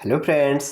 Hello friends,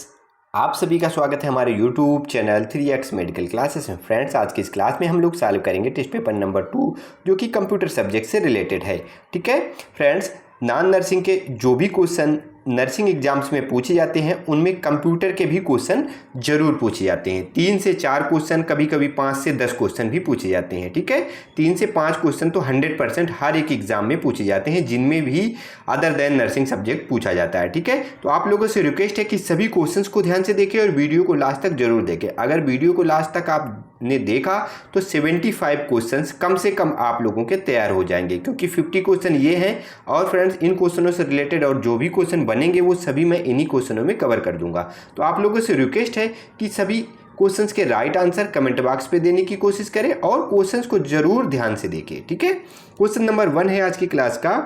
आप सभी का स्वागत है हमारे YouTube channel 3x medical classes में। फ्रेंड्स, आज की इस क्लास में हम लोग सॉल्व करेंगे टेस्ट पेपर नंबर 2 जो कि कंप्यूटर सब्जेक्ट से रिलेटेड है। ठीक है फ्रेंड्स, नॉन नर्सिंग के जो भी क्वेश्चन नर्सिंग एग्जाम्स में पूछे जाते हैं उनमें कंप्यूटर के भी क्वेश्चन जरूर पूछे जाते हैं। 3 से 4 क्वेश्चन, कभी कभी 5 से 10 क्वेश्चन भी पूछे जाते हैं। ठीक है, 3 से 5 क्वेश्चन तो 100% हर एक एग्जाम में पूछे जाते हैं जिनमें भी अदर देन नर्सिंग सब्जेक्ट पूछा जाता है। ठीक है, तो आप लोगों से रिक्वेस्ट है कि सभी क्वेश्चंस को ध्यान से देखें और वीडियो को लास्ट तक जरूर देखें। अगर वीडियो को लास्ट तक आपने देखा तो 75 क्वेश्चंस कम से कम आप लोगों के तैयार हो जाएंगे, क्योंकि 50 क्वेश्चन ये हैं और फ्रेंड्स इन क्वेश्चनों से रिलेटेड और जो भी क्वेश्चन बनेंगे वो सभी मैं इन्हीं क्वेश्चनों में कवर कर दूंगा। तो आप लोगों से रिक्वेस्ट है कि सभी क्वेश्चंस के राइट आंसर कमेंट बॉक्स पे देने की कोशिश करें और क्वेश्चंस को जरूर ध्यान से देखें। ठीक है, क्वेश्चन नंबर 1 है आज की क्लास का,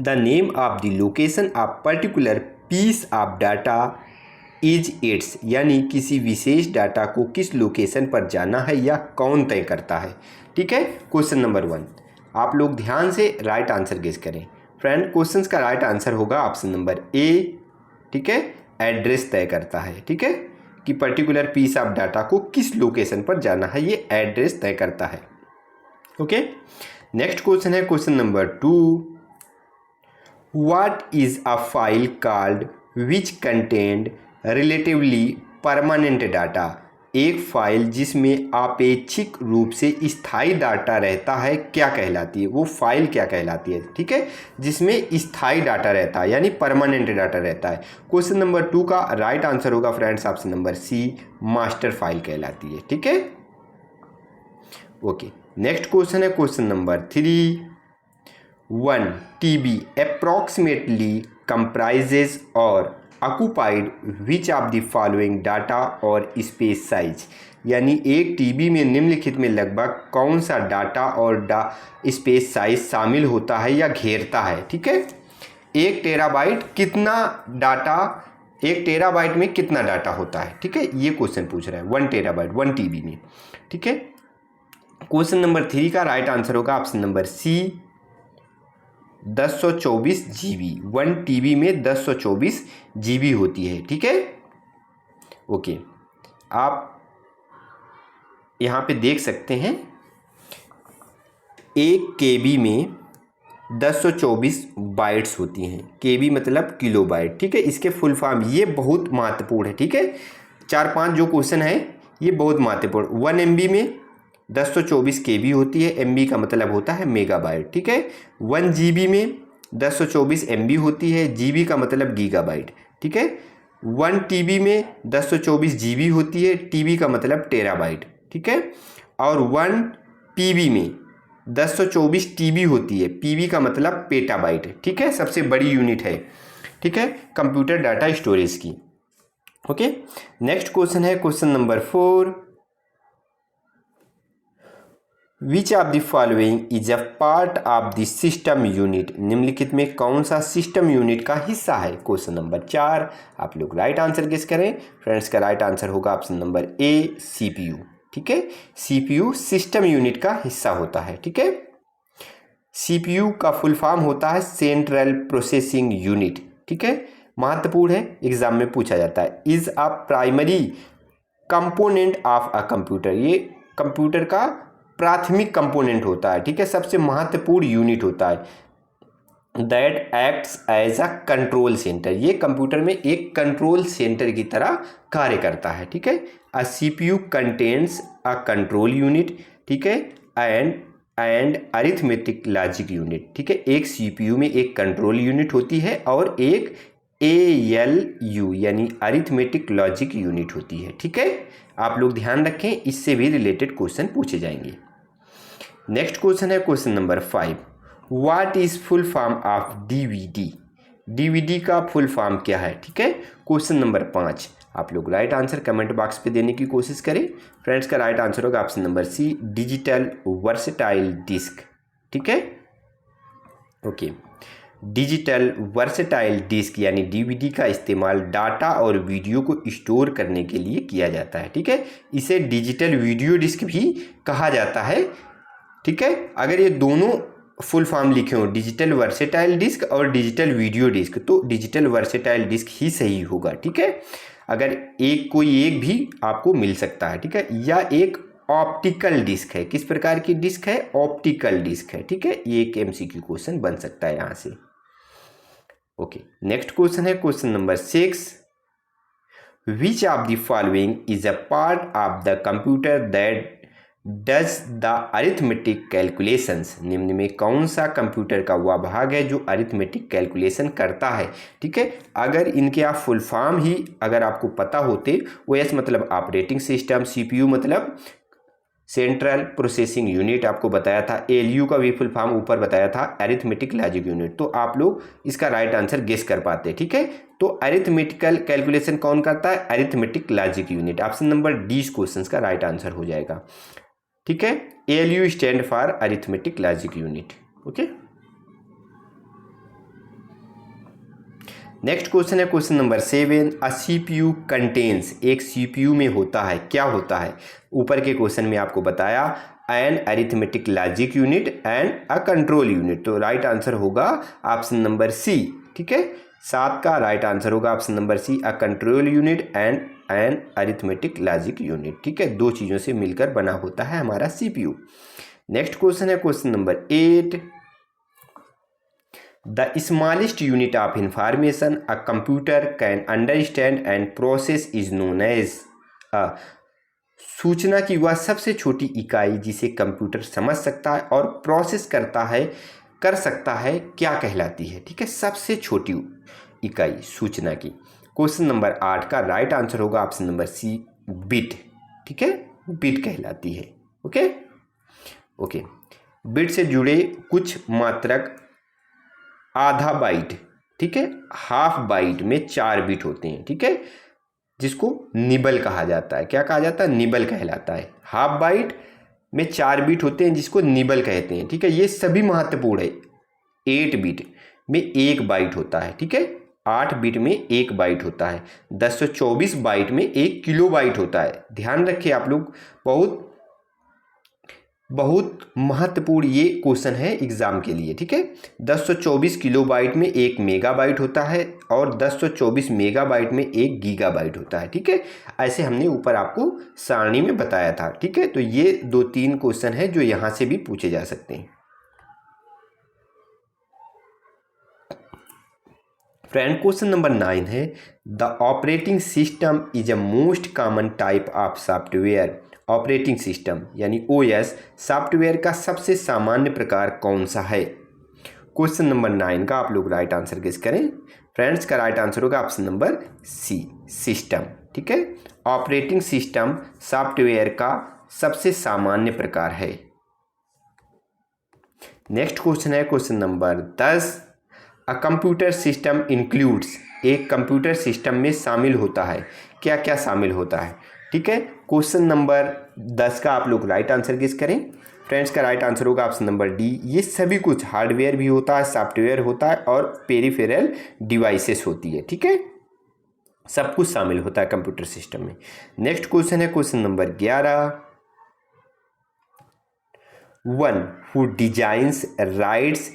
the name of the location of particular piece of data is its, यानी किसी विशेष डाटा को किस लोकेशन पर जाना है या कौन तय करता है। ठीक है, क्वेश्चन नंबर 1 आप लोग ध्यान से राइट आंसर गेस करें। फ्रेंड, क्वेश्चंस का राइट आंसर होगा ऑप्शन नंबर ए। ठीक है, एड्रेस तय करता है। ठीक है, कि पर्टिकुलर पीस ऑफ डाटा को किस लोकेशन पर जाना है ये एड्रेस तय करता है। ओके, नेक्स्ट क्वेश्चन है question number 2, what is a file called which contained relatively permanent data, एक फाइल जिसमें आपेक्षिक रूप से स्थायी डाटा रहता है क्या कहलाती है, वो फाइल क्या कहलाती है। ठीक है, जिसमें स्थायी डाटा रहता है यानी परमानेंट डाटा रहता है। क्वेश्चन नंबर 2 का राइट आंसर होगा friends option number C, master file कहलाती है। ठीक है, ओके, नेक्स्ट क्वेश्चन है question number 3, 1 TB approximately comprises or occupied which of the following data और स्पेस साइज, यानी एक TB में निम्नलिखित में लगभग कौन सा डाटा और स्पेस साइज शामिल होता है या घेरता है। ठीक है, 1 टेराबाइट कितना डाटा, 1 टेराबाइट में कितना डाटा होता है। ठीक है, ये क्वेश्चन पूछ रहा है 1 टेराबाइट 1 TB में। ठीक है, क्वेश्चन नंबर 3 का राइट आंसर होगा ऑप्शन नंबर सी, 1024 GB। 1 TB में 1024 GB होती है। ठीक है, ओके, आप यहाँ पे देख सकते हैं 1 KB में 1024 बाइट्स होती हैं। KB मतलब किलो बाइट। ठीक है, इसके फुल फॉर्म ये बहुत महत्वपूर्ण है। ठीक है, 4-5 जो क्वेश्चन है ये बहुत महत्वपूर्ण। 1 MB में 1024 KB होती है, MB का मतलब होता है मेगाबाइट। ठीक है, 1 GB में 1024 MB होती है, GB का मतलब गीगाबाइट। ठीक है, 1 TB में 1024 GB होती है, TB का मतलब टेराबाइट। ठीक है, और 1 PB में 1024 TB होती है, PB का मतलब पेटाबाइट। ठीक है, सबसे बड़ी यूनिट है। ठीक है, कंप्यूटर डाटा स्टोरेज की। ओके, नेक्स्ट क्वेश्चन है question number 4, which of the following is a part of the system unit, निम्नलिखित में कौन सा सिस्टम यूनिट का हिस्सा है। क्वेश्चन नंबर 4 आप लोग राइट आंसर गेस करें। फ्रेंड्स, का राइट आंसर होगा ऑप्शन नंबर ए, CPU। ठीक है, CPU सिस्टम यूनिट का हिस्सा होता है। ठीक है, CPU का फुल फॉर्म होता है सेंट्रल प्रोसेसिंग यूनिट। ठीक है, महत्वपूर्ण है, एग्जाम में पूछा जाता है। Is a primary component of a computer, ये कंप्यूटर का प्राथमिक कंपोनेंट होता है। ठीक है, सबसे महत्वपूर्ण यूनिट होता है। That acts as a control centre, ये कंप्यूटर में एक कंट्रोल सेंटर की तरह कार्य करता है। ठीक है, अ CPU contains a control unit. ठीक है, एंड अरिथमेटिक लॉजिक यूनिट। ठीक है, एक CPU में एक कंट्रोल यूनिट होती है और एक ALU यानी अरिथमेटिक लॉजिक यूनिट होती है। ठीक है, आप लोग ध्यान रखें, इससे भी रिलेटेड क्वेश्चन पूछे जाएंगे। नेक्स्ट क्वेश्चन है question number 5, what is full form of DVD, DVD का फुल फॉर्म क्या है। ठीक है, क्वेश्चन नंबर 5 आप लोग राइट आंसर कमेंट बॉक्स पे देने की कोशिश करें। फ्रेंड्स, का राइट आंसर होगा option number C, digital versatile disc. ठीक है, ओके, डिजिटल वर्सेटाइल डिस्क यानी DVD का इस्तेमाल डाटा और वीडियो को स्टोर करने के लिए किया जाता है। ठीक है, इसे डिजिटल वीडियो डिस्क भी कहा जाता है। ठीक है, अगर ये दोनों फुल फॉर्म लिखे हो डिजिटल वर्सेटाइल डिस्क और डिजिटल वीडियो डिस्क, तो डिजिटल वर्सेटाइल डिस्क ही सही होगा। ठीक है, अगर कोई एक भी आपको मिल सकता है। ठीक है, या एक ऑप्टिकल डिस्क है। किस प्रकार की डिस्क है? ऑप्टिकल डिस्क है। ठीक है, ये एक एमसीक्यू क्वेश्चन बन सकता है यहाँ से। ओके, नेक्स्ट क्वेश्चन है question number 6। Which of the following is a part of the computer that does the arithmetic calculations? निम्न में कौन सा कंप्यूटर का वह भाग है जो अरिथमेटिक कैलकुलेशन करता है? ठीक है, अगर इनके आप फुल फॉर्म ही अगर आपको पता होते, ओएस मतलब ऑपरेटिंग सिस्टम, सीपीयू मतलब सेंट्रल प्रोसेसिंग यूनिट आपको बताया था, एलयू का भी फुल फॉर्म ऊपर बताया था अरिथमेटिक लॉजिक यूनिट, तो आप लोग इसका राइट आंसर गेस कर पाते। ठीक है, तो अरिथमेटिकल कैलकुलेशन कौन करता है? Arithmetic logic unit. Option number D इस क्वेश्चन का राइट आंसर हो जाएगा। ठीक है, ALU stand for arithmetic logic unit. Okay, next question है question number 7। A CPU contains, एक सीपीयू में होता है, क्या होता है? ऊपर के क्वेश्चन में आपको बताया an arithmetic logic unit and a control unit, तो राइट आंसर होगा ऑप्शन नंबर सी। ठीक है, 7 का राइट आंसर होगा option number C, a control unit and an arithmetic logic unit. ठीक है, दो चीज़ों से मिलकर बना होता है हमारा सीपीयू। नेक्स्ट क्वेश्चन है question number 8। The smallest unit of information a computer can understand and process is known as a सूचना की वह सबसे छोटी इकाई जिसे कंप्यूटर समझ सकता है और प्रोसेस कर सकता है क्या कहलाती है? ठीक है, सबसे छोटी इकाई सूचना की। क्वेश्चन नंबर 8 का राइट आंसर होगा ऑप्शन नंबर सी, बिट। ठीक है, बिट कहलाती है। ओके ओके, बिट से जुड़े कुछ मात्रक आधा बाइट, ठीक है, हाफ बाइट में 4 बिट होते हैं। ठीक है, जिसको निबल कहा जाता है। क्या कहा जाता है? निबल कहलाता है। हाफ बाइट में 4 बिट होते हैं जिसको निबल कहते हैं। ठीक है, ये सभी महत्वपूर्ण है। 8 बिट में 1 बाइट होता है। ठीक है, 8 बिट में 1 बाइट होता है। 1024 बाइट में 1 किलो बाइट होता है। ध्यान रखिए आप लोग, बहुत बहुत महत्वपूर्ण ये क्वेश्चन है एग्जाम के लिए। ठीक है, 1024 किलोबाइट में 1 मेगाबाइट होता है और 1024 मेगाबाइट में 1 गीगाबाइट होता है। ठीक है, ऐसे हमने ऊपर आपको सारणी में बताया था। ठीक है, तो ये 2-3 क्वेश्चन है जो यहाँ से भी पूछे जा सकते हैं। फ्रेंड, क्वेश्चन नंबर 9 है, the operating system is a most common type of software. Operating system यानी ओएस सॉफ्टवेयर का सबसे सामान्य प्रकार कौन सा है? क्वेश्चन नंबर 9 का आप लोग राइट आंसर गेस करें। फ्रेंड्स, का राइट आंसर होगा ऑप्शन नंबर सी, सिस्टम। ठीक है, ऑपरेटिंग सिस्टम सॉफ्टवेयर का सबसे सामान्य प्रकार है। नेक्स्ट क्वेश्चन है question number 10। A computer system includes, एक कंप्यूटर सिस्टम में शामिल होता है, क्या क्या शामिल होता है? ठीक है, क्वेश्चन नंबर 10 का आप लोग राइट आंसर गेस करें। फ्रेंड्स, का राइट आंसर होगा ऑप्शन नंबर डी, ये सभी कुछ हार्डवेयर भी होता है, सॉफ्टवेयर होता है और पेरिफेरल डिवाइसेस होती है। ठीक है, सब कुछ शामिल होता है कंप्यूटर सिस्टम में। नेक्स्ट क्वेश्चन है question number 11। One who designs, writes,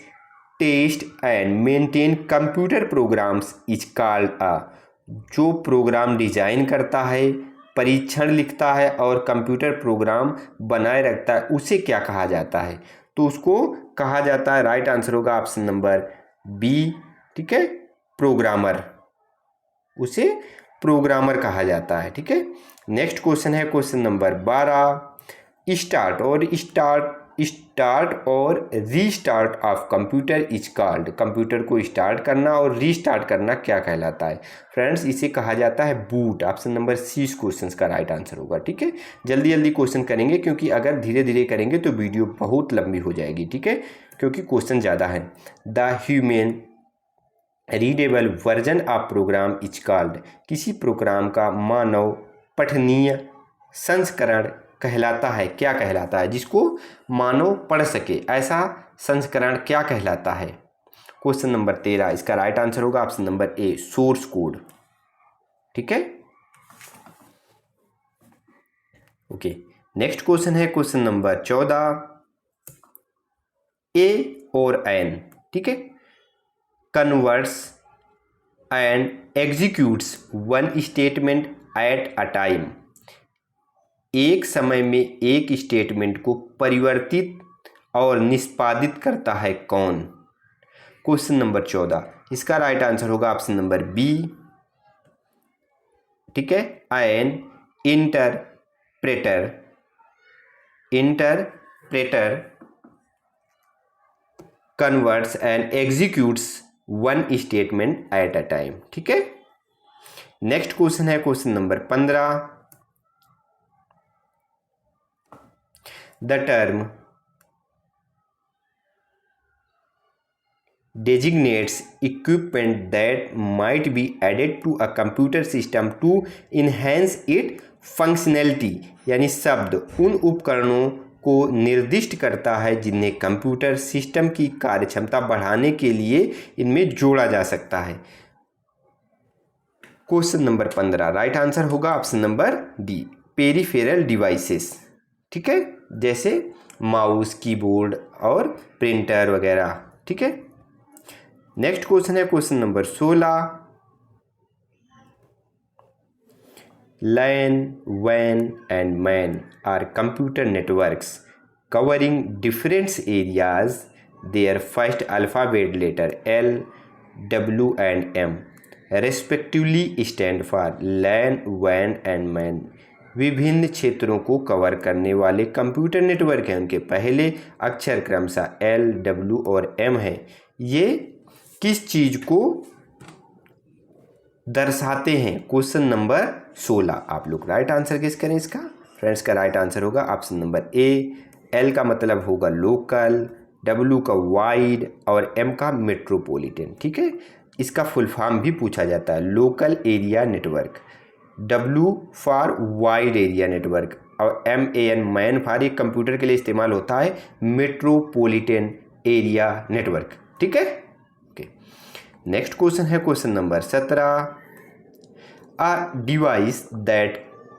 test and maintain computer programs is called a, जो प्रोग्राम डिजाइन करता है, परीक्षण लिखता है और कंप्यूटर प्रोग्राम बनाए रखता है, उसे क्या कहा जाता है? तो उसको कहा जाता है, राइट आंसर होगा ऑप्शन नंबर बी। ठीक है, प्रोग्रामर, उसे प्रोग्रामर कहा जाता है। ठीक है, नेक्स्ट क्वेश्चन है क्वेश्चन नंबर 12। स्टार्ट और restart of computer is called, computer को स्टार्ट करना और रीस्टार्ट करना क्या कहलाता है? फ्रेंड्स, इसे कहा जाता है बूट। ऑप्शन नंबर सी इस क्वेश्चन का राइट आंसर होगा। ठीक है, जल्दी जल्दी क्वेश्चन करेंगे क्योंकि अगर धीरे धीरे करेंगे तो वीडियो बहुत लंबी हो जाएगी। ठीक है, क्योंकि क्वेश्चन ज़्यादा है। The human readable version of program is called, किसी प्रोग्राम का मानव पठनीय संस्करण कहलाता है, क्या कहलाता है? जिसको मानव पढ़ सके, ऐसा संस्करण क्या कहलाता है? क्वेश्चन नंबर 13, इसका राइट आंसर होगा ऑप्शन नंबर ए, सोर्स कोड। ठीक है, ओके, नेक्स्ट क्वेश्चन है क्वेश्चन नंबर 14। ए और एन, ठीक है, converts and executes one statement at a time, एक समय में एक स्टेटमेंट को परिवर्तित और निष्पादित करता है कौन? क्वेश्चन नंबर 14, इसका राइट आंसर होगा ऑप्शन नंबर बी, ठीक है, N interpreter converts and executes one statement at a time, ठीक है। नेक्स्ट क्वेश्चन है question number 15, the term designates equipment that might be added to a computer system to enhance its functionality, यानी शब्द उन उपकरणों को निर्दिष्ट करता है जिन्हें कंप्यूटर सिस्टम की कार्यक्षमता बढ़ाने के लिए इनमें जोड़ा जा सकता है। क्वेश्चन नंबर 15, राइट आंसर होगा option number D, peripheral devices, ठीक है, जैसे माउस, कीबोर्ड और प्रिंटर वगैरह, ठीक है। नेक्स्ट क्वेश्चन है question number 16, LAN, WAN and MAN are computer networks covering different areas. Their first alphabet letter L, W and M respectively stand for LAN, WAN and MAN. विभिन्न क्षेत्रों को cover करने वाले computer network हैं, उनके पहले अक्षर क्रमशः L, W और M है। ये किस चीज को दर्शाते हैं? क्वेश्चन नंबर 16, आप लोग राइट आंसर गेस करें इसका। फ्रेंड्स का राइट आंसर होगा ऑप्शन नंबर ए, एल का मतलब होगा लोकल, डब्ल्यू का वाइड और एम का मेट्रोपॉलिटन, ठीक है। इसका फुल फॉर्म भी पूछा जाता है, local area network, W for wide area network और MAN मैन फॉर एक कंप्यूटर के लिए इस्तेमाल होता है मेट्रोपॉलिटन एरिया नेटवर्क, ठीक है। नेक्स्ट क्वेश्चन है question number 17, a device that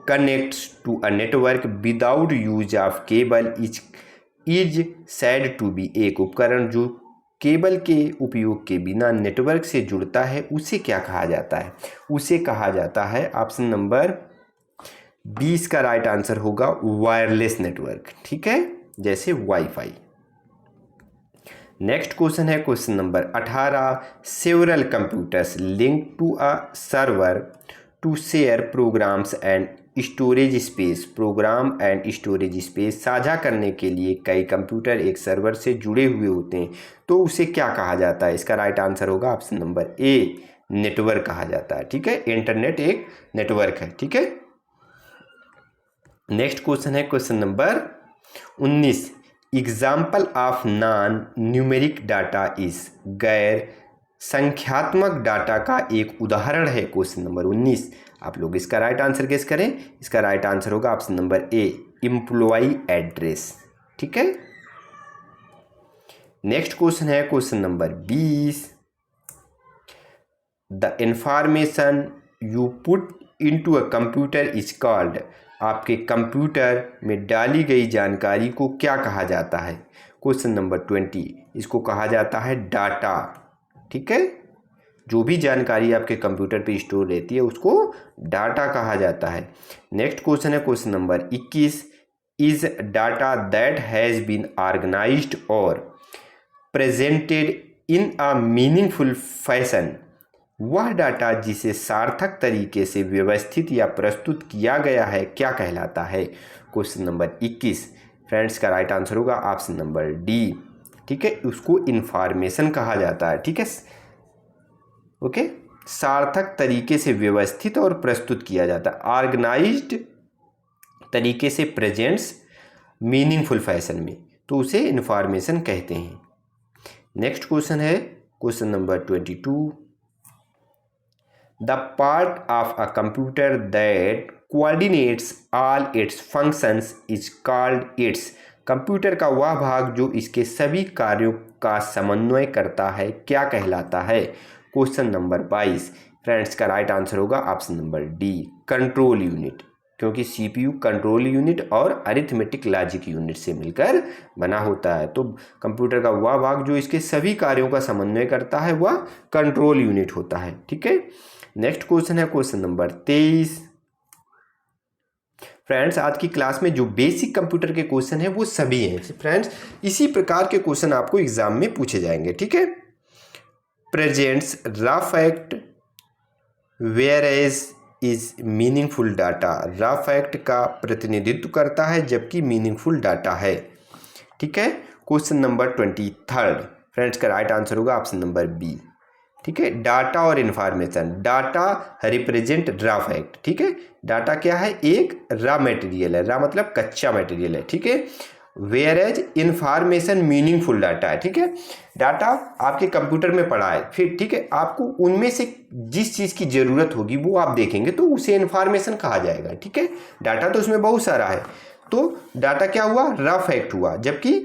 connects to a network without use of cable is said to be, एक उपकरण जो केबल के उपयोग के बिना नेटवर्क से जुड़ता है उसे क्या कहा जाता है? उसे कहा जाता है ऑप्शन नंबर 20 का राइट आंसर होगा वायरलेस नेटवर्क, ठीक है, जैसे वाईफाई। नेक्स्ट क्वेश्चन है question number 18, several computers link to a server to share programs and storage space, program and storage space साझा करने के लिए कई कंप्यूटर एक सर्वर से जुड़े हुए होते हैं, तो उसे क्या कहा जाता है? इसका राइट आंसर होगा ऑप्शन नंबर ए, नेटवर्क कहा जाता है, ठीक है। इंटरनेट एक नेटवर्क है, ठीक है। नेक्स्ट क्वेश्चन है question number 19, example of non numeric data is, गैर संख्यात्मक डाटा का एक उदाहरण है। क्वेश्चन नंबर 19, आप लोग इसका राइट आंसर गेस करें। इसका राइट आंसर होगा option number A, employ address, ठीक है। नेक्स्ट क्वेश्चन है question number 20, the information you put into a computer is called, आपके कंप्यूटर में डाली गई जानकारी को क्या कहा जाता है? क्वेश्चन नंबर 20, इसको कहा जाता है डाटा, ठीक है। जो भी जानकारी आपके कंप्यूटर पे स्टोर रहती है उसको डाटा कहा जाता है। नेक्स्ट क्वेश्चन है question number 21, is data that has been organised और presented in a meaningful fashion, वह डाटा जिसे सार्थक तरीके से व्यवस्थित या प्रस्तुत किया गया है क्या कहलाता है? क्वेश्चन नंबर 21, फ्रेंड्स का राइट आंसर होगा ऑप्शन नंबर डी, ठीक है। उसको इंफॉर्मेशन कहा जाता है, ठीक है, ओके। सार्थक तरीके से व्यवस्थित और प्रस्तुत किया जाता है, ऑर्गेनाइज्ड तरीके से प्रेजेंट्स मीनिंगफुल फैशन में, तो उसे इंफॉर्मेशन कहते हैं। नेक्स्ट क्वेश्चन है question number 22, the part of a computer that coordinates all it's functions is called its, computer का वह भाग जो इसके सभी कार्यों का समन्वय करता है क्या कहलाता है? क्वेश्चन नंबर 22, फ्रेंड्स का राइट आंसर होगा option number D, control unit, क्योंकि सीपीयू कंट्रोल यूनिट और अरिथमेटिक लॉजिक यूनिट से मिलकर बना होता है। तो कंप्यूटर का वह भाग जो इसके सभी कार्यों का समन्वय करता है वह कंट्रोल यूनिट होता है। ठीक है, नेक्स्ट क्वेश्चन है क्वेश्चन नंबर 23। फ्रेंड्स, आज की क्लास में जो बेसिक कंप्यूटर के क्वेश्चन है वो सभी हैं फ्रेंड्स। इसी प्रकार के क्वेश्चन आपको एग्जाम में पूछे जाएंगे। ठीक है, presents rough fact whereas is meaningful data. Rough fact का प्रतिनिधित्व करता है जबकि मीनिंगफुल डाटा है। ठीक है, क्वेश्चन नंबर 23 फ्रेंड्स का राइट आंसर होगा ऑप्शन नंबर बी। ठीक है, डाटा और information. Data represent raw fact. ठीक है, डाटा क्या है, एक रॉ मटेरियल है, रॉ मतलब कच्चा मटेरियल है। ठीक है, whereas information meaningful data है। ठीक है, डाटा आपके कंप्यूटर में पड़ा है, फिर ठीक है आपको उनमें से जिस चीज़ की ज़रूरत होगी वो आप देखेंगे तो उसे इन्फॉर्मेशन कहा जाएगा। ठीक है, डाटा तो उसमें बहुत सारा है, तो डाटा क्या हुआ, रॉ फैक्ट हुआ, जबकि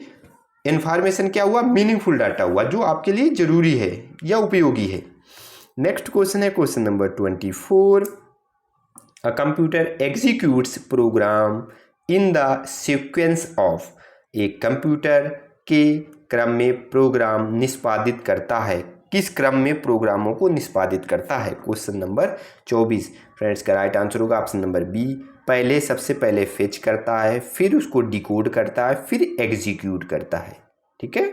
इन्फॉर्मेशन क्या हुआ, मीनिंगफुल डाटा हुआ जो आपके लिए जरूरी है या उपयोगी है। नेक्स्ट क्वेश्चन है question number 24। A computer executes program in the sequence of. एक कंप्यूटर के क्रम में प्रोग्राम निष्पादित करता है, किस क्रम में प्रोग्रामों को निष्पादित करता है। क्वेश्चन नंबर 24 फ्रेंड्स का राइट आंसर होगा ऑप्शन नंबर बी। पहले सबसे पहले फेच करता है, फिर उसको डिकोड करता है, फिर एग्जीक्यूट करता है। ठीक है,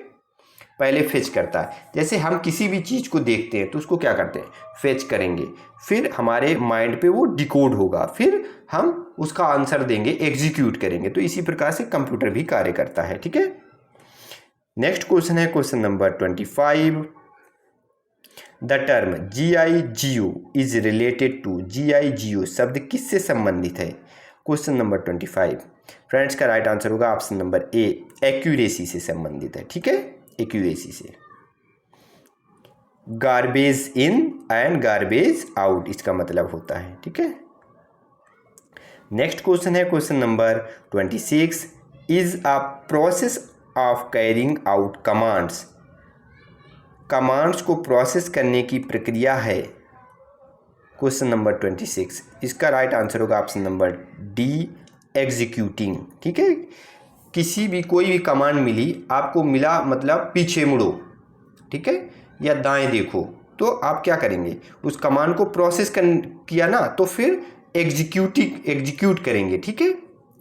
पहले फेच करता है। जैसे हम किसी भी चीज़ को देखते हैं तो उसको क्या करते हैं, फेच करेंगे, फिर हमारे माइंड पे वो डिकोड होगा, फिर हम उसका आंसर देंगे, एग्जीक्यूट करेंगे। तो इसी प्रकार से कंप्यूटर भी कार्य करता है। ठीक है, नेक्स्ट क्वेश्चन है question number 25। The term GIGO is related to. GIGO शब्द किससे संबंधित है। क्वेश्चन नंबर 25 फ्रेंड्स का राइट आंसर होगा ऑप्शन नंबर ए, एक्यूरेसी से संबंधित है। ठीक है, एक्यूरेसी से। Garbage in and garbage out इसका मतलब होता है। ठीक है, नेक्स्ट क्वेश्चन है question number 26। Is a process of carrying out commands. Commands को प्रोसेस करने की प्रक्रिया है। क्वेश्चन नंबर 26 इसका राइट आंसर होगा ऑप्शन नंबर डी, एग्जीक्यूटिंग। ठीक है, किसी भी कोई भी कमांड मिली, आपको मिला मतलब पीछे मुड़ो, ठीक है, या दाएं देखो, तो आप क्या करेंगे, उस कमांड को प्रोसेस किया ना तो फिर एग्जीक्यूट करेंगे। ठीक है,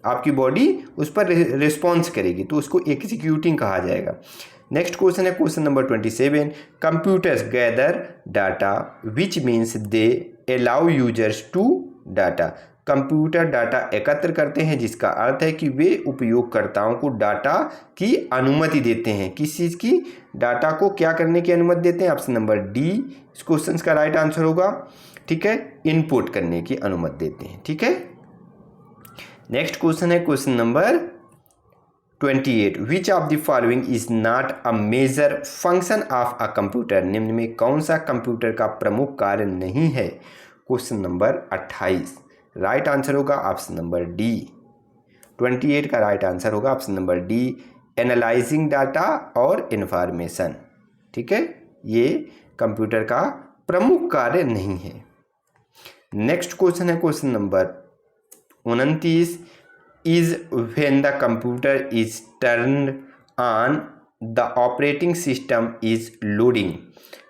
आपकी बॉडी उस पर रिस्पॉन्स करेगी तो उसको एग्जीक्यूटिंग कहा जाएगा। नेक्स्ट क्वेश्चन है question number 27। Computers gather data which means they allow users to data. Computer data एकत्र करते हैं जिसका अर्थ है कि वे उपयोगकर्ताओं को डाटा की अनुमति देते हैं। किस चीज़ की, डाटा को क्या करने की अनुमति देते हैं, ऑप्शन नंबर डी इस क्वेश्चन का राइट आंसर होगा। ठीक है, इनपुट करने की अनुमति देते हैं। ठीक है, नेक्स्ट क्वेश्चन है question number 28। Which of the following is not a major function of a computer. निम्न में कौन सा कंप्यूटर का प्रमुख कार्य नहीं है। क्वेश्चन नंबर 28 राइट आंसर होगा ऑप्शन नंबर डी। 28 का राइट आंसर होगा option number D, analysing data और इन्फॉर्मेशन। ठीक है, ये कंप्यूटर का प्रमुख कार्य नहीं है। नेक्स्ट क्वेश्चन है question number 29। Is when the computer is turned on the operating system is loading.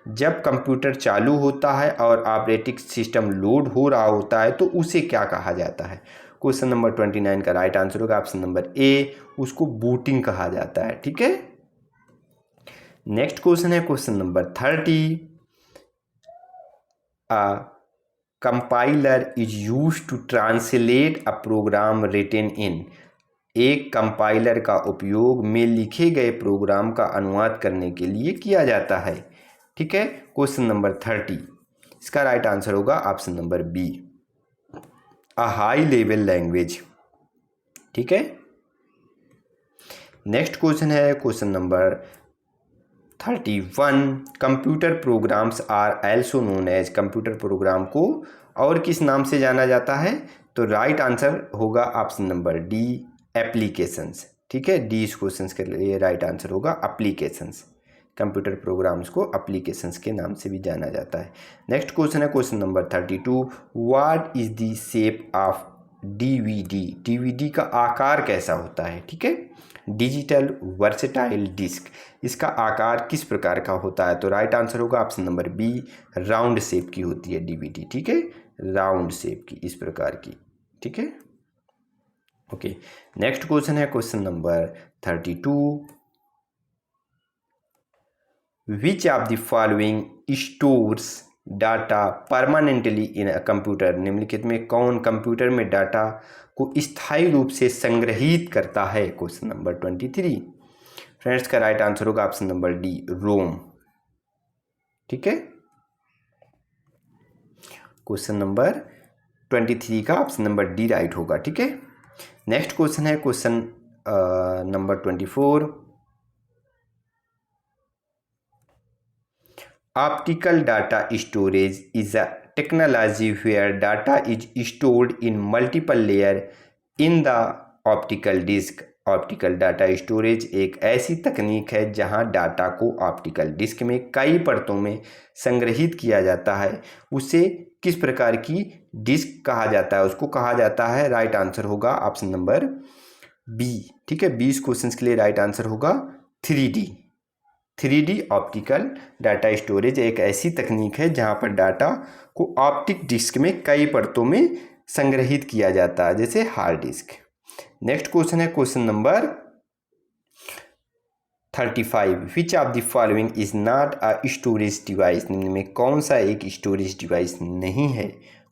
जब कंप्यूटर चालू होता है और ऑपरेटिंग सिस्टम लोड हो रहा होता है तो उसे क्या कहा जाता है। क्वेश्चन नंबर 29 का राइट आंसर होगा ऑप्शन नंबर ए, उसको बूटिंग कहा जाता है। ठीक है, नेक्स्ट क्वेश्चन है question number 30। Compiler is used to translate a program written in. एक कंपाइलर का उपयोग में लिखे गए प्रोग्राम का अनुवाद करने के लिए किया जाता है। ठीक है, क्वेश्चन नंबर 30 इसका राइट आंसर होगा option number B, a high level language. ठीक है, नेक्स्ट क्वेश्चन है question number 31। Computer programs are also known as. Computer program को और किस नाम से जाना जाता है, तो राइट आंसर होगा ऑप्शन नंबर डी, एप्लीकेशंस। ठीक है, डी इस क्वेश्चन के लिए राइट आंसर होगा एप्लीकेशंस। कंप्यूटर प्रोग्राम्स को एप्लीकेशंस के नाम से भी जाना जाता है। नेक्स्ट क्वेश्चन है question number 32। What is the shape of DVD, DVD का आकार कैसा होता है, ठीक है। डिजिटल वर्सेटाइल डिस्क, इसका आकार किस प्रकार का होता है, तो राइट आंसर होगा option number B, round shape की होती है डीवीडी, ठीक है, राउंड शेप की, इस प्रकार की, ठीक है। ओके, नेक्स्ट क्वेश्चन है question number 32। Which of the following stores data permanently in a computer, निम्नलिखित में कौन कंप्यूटर में डाटा को स्थायी रूप से संग्रहित करता है, क्वेश्चन नंबर 23। फ्रेंड्स का राइट आंसर होगा ऑप्शन नंबर डी, रोम, ठीक है। क्वेश्चन नंबर 23 का ऑप्शन नंबर डी राइट होगा, ठीक है। नेक्स्ट क्वेश्चन है question number 24। Optical data storage is a technology where data is stored in multiple layer in the optical disk। Optical data storage एक ऐसी तकनीक है जहां डाटा को ऑप्टिकल डिस्क में कई परतों में संग्रहित किया जाता है। उसे किस प्रकार की डिस्क कहा जाता है, उसको कहा जाता है, राइट आंसर होगा ऑप्शन नंबर बी, ठीक है। 20 क्वेश्चंस के लिए राइट आंसर होगा 3D। 3D optical data storage एक ऐसी तकनीक है जहां पर डाटा को ऑप्टिक डिस्क में कई परतों में संग्रहित किया जाता है, जैसे हार्ड डिस्क। नेक्स्ट क्वेश्चन है question number 35। Which of the following is not a storage device, निम्न में कौन सा एक स्टोरेज डिवाइस नहीं है,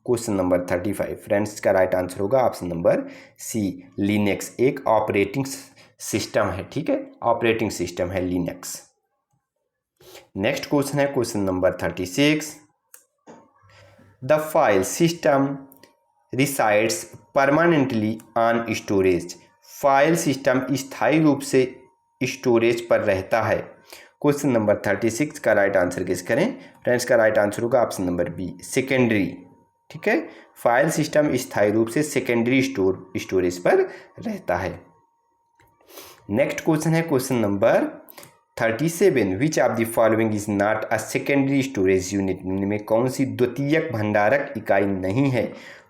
क्वेश्चन नंबर 35। फ्रेंड्स का राइट आंसर होगा ऑप्शन नंबर सी, लिनक्स, एक ऑपरेटिंग सिस्टम है, ठीक है, ऑपरेटिंग सिस्टम है लिनक्स। नेक्स्ट क्वेश्चन है question number 36। The file system resides permanently on storage, file system स्थायी रूप से स्टोरेज पर रहता है, क्वेश्चन नंबर 36 का राइट आंसर गेस करें। फ्रेंड्स का राइट आंसर होगा ऑप्शन नंबर बी, सेकेंडरी, ठीक है। फाइल सिस्टम स्थायी रूप से सेकेंडरी स्टोरेज पर रहता है। नेक्स्ट क्वेश्चन है question number 37। Which of the following is not a secondary storage unit, में कौन सी द्वितीयक भंडारक इकाई नहीं है,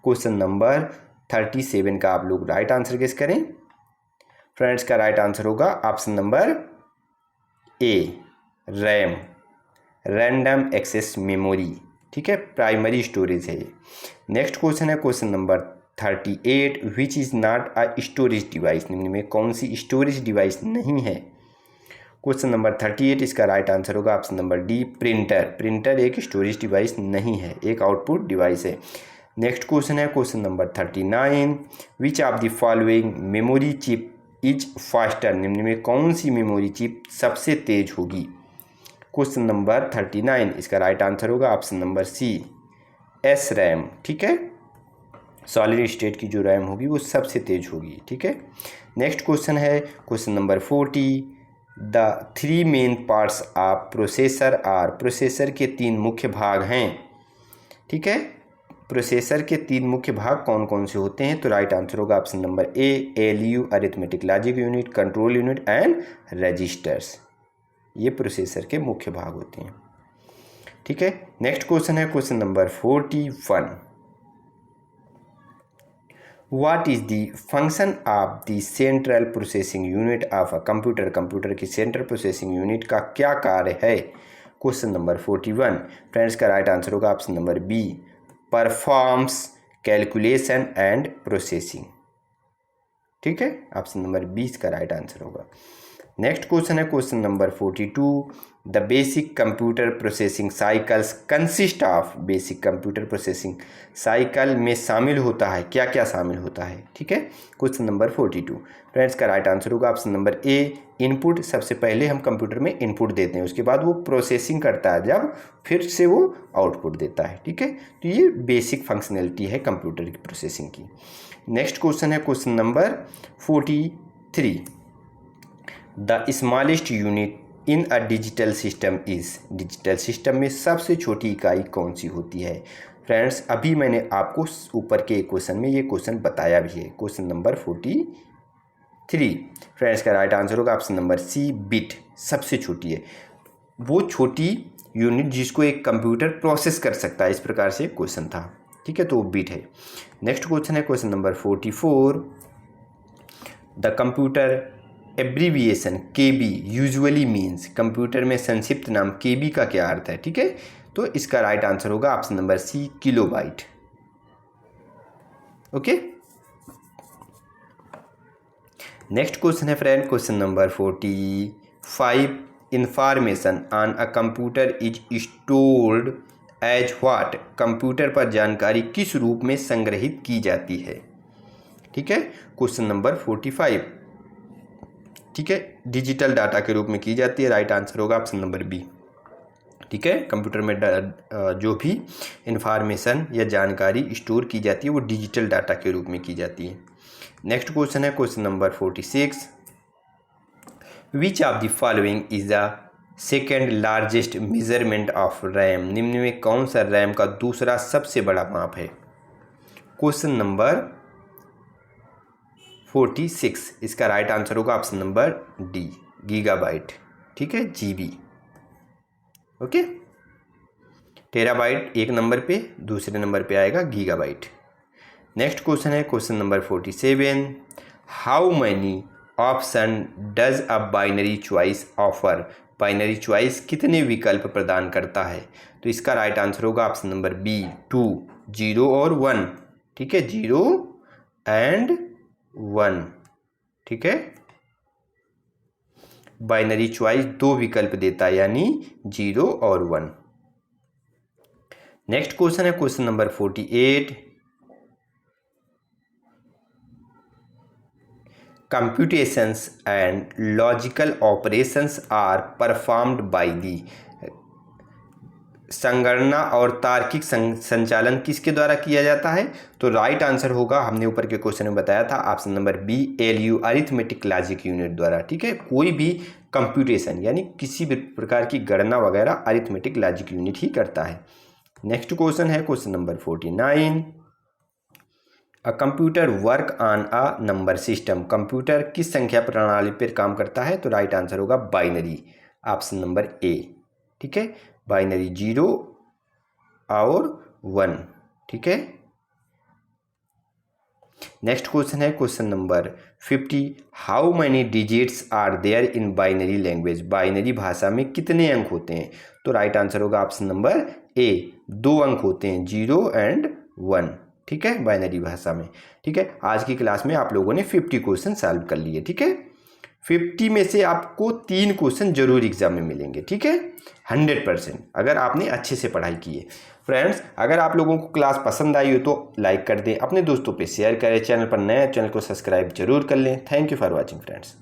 क्वेश्चन नंबर 37 का आप लोग राइट आंसर गेस करें। फ्रेंड्स का राइट आंसर होगा option number A, RAM, random access memory, ठीक है, प्राइमरी स्टोरेज है ये। नेक्स्ट क्वेश्चन है question number 38। Which is not a storage device, निम्न में कौन सी स्टोरेज डिवाइस नहीं है, क्वेश्चन नंबर 38, इसका राइट आंसर होगा option number D, printer, printer एक स्टोरेज डिवाइस नहीं है, एक आउटपुट डिवाइस है। नेक्स्ट क्वेश्चन है question number 39। Which of the following memory chip is faster, निम्न में कौन सी मेमोरी चिप सबसे तेज होगी, क्वेश्चन नंबर 39, इसका राइट आंसर होगा option number C, S RAM, ठीक है, सॉलिड स्टेट की जो रैम होगी वो सबसे तेज होगी, ठीक है। नेक्स्ट क्वेश्चन है question number 40। The 3 main parts of processor are, processor के 3 मुख्य भाग हैं, ठीक है। प्रोसेसर के 3 मुख्य भाग कौन कौन से होते हैं, तो राइट आंसर होगा option number A, ALU, arithmetic logic unit, control unit and registers, ये प्रोसेसर के मुख्य भाग होते हैं, ठीक है। नेक्स्ट क्वेश्चन है question number 41। What is the function of the central processing unit of a computer, computer की सेंट्रल प्रोसेसिंग यूनिट का क्या कार्य है, क्वेश्चन नंबर 41। फ्रेंड्स का राइट आंसर होगा option number B, performs calculation and processing, ठीक है, ऑप्शन नंबर 20 का राइट आंसर होगा। नेक्स्ट क्वेश्चन है question number 42। The basic computer processing cycles consist of, basic computer processing cycle में शामिल होता है, क्या क्या शामिल होता है, ठीक है, क्वेश्चन नंबर 42। फ्रेंड्स का राइट आंसर होगा ऑप्शन नंबर ए, इनपुट, सबसे पहले हम कंप्यूटर में इनपुट देते हैं, उसके बाद वो प्रोसेसिंग करता है, जब फिर से वो आउटपुट देता है, ठीक है। तो ये बेसिक फंक्शनैलिटी है कंप्यूटर की प्रोसेसिंग की। नेक्स्ट क्वेश्चन है question number 43। The smallest unit in a digital system is, digital system में सबसे छोटी इकाई कौन सी होती है। फ्रेंड्स अभी मैंने आपको ऊपर के क्वेश्चन में ये क्वेश्चन बताया भी है, क्वेश्चन नंबर 43। फ्रेंड्स का राइट आंसर होगा ऑप्शन नंबर सी, बिट, सबसे छोटी है, वो छोटी यूनिट जिसको एक कंप्यूटर प्रोसेस कर सकता है, इस प्रकार से क्वेश्चन था, ठीक है, तो वो बिट है। नेक्स्ट क्वेश्चन है question number 44, the computer abbreviation KB usually means, computer में संक्षिप्त नाम KB का क्या अर्थ है, ठीक है, तो इसका राइट आंसर होगा option number C, kilobyte. Okay, next question है friend question number 45, information on a computer is stored as what, computer पर जानकारी किस रूप में संग्रहित की जाती है, ठीक है, क्वेश्चन नंबर 45, ठीक है, डिजिटल डाटा के रूप में की जाती है, राइट आंसर होगा ऑप्शन नंबर B, ठीक है, कंप्यूटर में जो भी इंफॉर्मेशन या जानकारी स्टोर की जाती है वो डिजिटल डाटा के रूप में की जाती है। नेक्स्ट क्वेश्चन है question number 46, which of the following is the second largest measurement of RAM, निम्न में कौन सा रैम का दूसरा सबसे बड़ा माप है, क्वेश्चन नंबर 46, इसका राइट आंसर होगा ऑप्शन नंबर D, गीगाबाइट, ठीक है, GB। ओके, टेराबाइट एक नंबर पे, दूसरे नंबर पे आएगा गीगाबाइट। नेक्स्ट क्वेश्चन है question number 47, how many option does a binary choice offer, binary choice कितने विकल्प प्रदान करता है, तो इसका राइट आंसर होगा ऑप्शन नंबर B, 2, 0 और 1, ठीक है, 0 एंड 1, ठीक है, बाइनरी चॉइस 2 विकल्प देता है यानी 0 और 1। नेक्स्ट क्वेश्चन है question number 48, computations and logical operations are performed by the, संगणना और तार्किक संचालन किसके द्वारा किया जाता है, तो राइट आंसर होगा, हमने ऊपर के क्वेश्चन में बताया था, option number B, LU, arithmetic logic unit द्वारा, ठीक है, कोई भी कंप्यूटेशन यानी किसी भी प्रकार की गणना वगैरह अरिथमेटिक लॉजिक यूनिट ही करता है। नेक्स्ट क्वेश्चन है question number 49, a computer work on a number system, computer किस संख्या प्रणाली पर काम करता है, तो राइट आंसर होगा बाइनरी, ऑप्शन नंबर A, ठीक है, बाइनरी 0 और 1, ठीक है। नेक्स्ट क्वेश्चन है question number 50, how many digits are there in binary language, binary भाषा में कितने अंक होते हैं, तो राइट आंसर होगा ऑप्शन नंबर A, 2 अंक होते हैं, 0 एंड 1, ठीक है, बाइनरी भाषा में, ठीक है। आज की क्लास में आप लोगों ने 50 क्वेश्चन सॉल्व कर लिए, ठीक है, 50 में से आपको 3 क्वेश्चन जरूर एग्जाम में मिलेंगे, ठीक है, 100%, अगर आपने अच्छे से पढ़ाई की है। फ्रेंड्स, अगर आप लोगों को क्लास पसंद आई हो तो लाइक कर दें, अपने दोस्तों पे शेयर करें, चैनल पर नए चैनल को सब्सक्राइब जरूर कर लें। Thank you for watching friends.